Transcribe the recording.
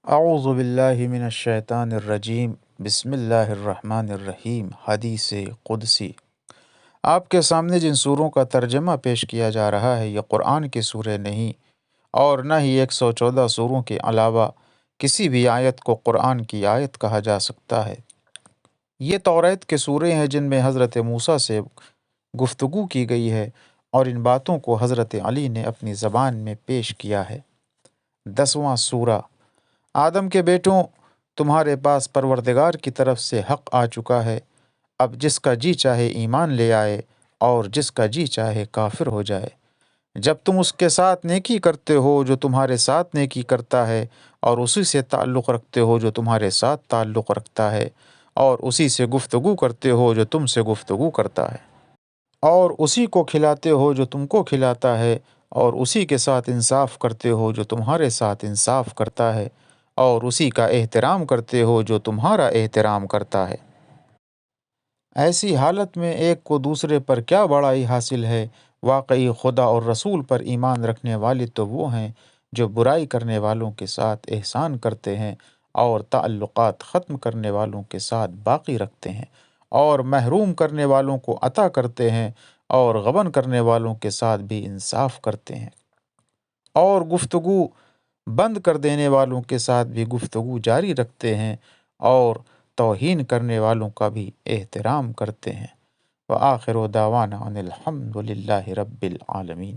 اعوذ باللہ من الشیطان الرجیم، بسم اللہ الرحمن الرحیم۔ حدیث قدسی۔ آپ کے سامنے جن سوروں کا ترجمہ پیش کیا جا رہا ہے یہ قرآن کے سورے نہیں، اور نہ ہی 114 سوروں کے علاوہ کسی بھی آیت کو قرآن کی آیت کہا جا سکتا ہے۔ یہ توریت کے سورے ہیں جن میں حضرت موسیٰ سے گفتگو کی گئی ہے، اور ان باتوں کو حضرت علی نے اپنی زبان میں پیش کیا ہے۔ 10واں سورہ۔ آدم کے بیٹوں، تمہارے پاس پروردگار کی طرف سے حق آ چکا ہے، اب جس کا جی چاہے ایمان لے آئے اور جس کا جی چاہے کافر ہو جائے۔ جب تم اس کے ساتھ نیکی کرتے ہو جو تمہارے ساتھ نیکی کرتا ہے، اور اسی سے تعلق رکھتے ہو جو تمہارے ساتھ تعلق رکھتا ہے، اور اسی سے گفتگو کرتے ہو جو تم سے گفتگو کرتا ہے، اور اسی کو کھلاتے ہو جو تم کو کھلاتا ہے، اور اسی کے ساتھ انصاف کرتے ہو جو تمہارے ساتھ انصاف کرتا ہے، اور اسی کا احترام کرتے ہو جو تمہارا احترام کرتا ہے۔ ایسی حالت میں ایک کو دوسرے پر کیا بڑائی حاصل ہے؟ واقعی خدا اور رسول پر ایمان رکھنے والے تو وہ ہیں جو برائی کرنے والوں کے ساتھ احسان کرتے ہیں، اور تعلقات ختم کرنے والوں کے ساتھ باقی رکھتے ہیں، اور محروم کرنے والوں کو عطا کرتے ہیں، اور غبن کرنے والوں کے ساتھ بھی انصاف کرتے ہیں، اور گفتگو بند کر دینے والوں کے ساتھ بھی گفتگو جاری رکھتے ہیں، اور توہین کرنے والوں کا بھی احترام کرتے ہیں۔ وآخر دعوانا ان الحمد للہ رب العالمین۔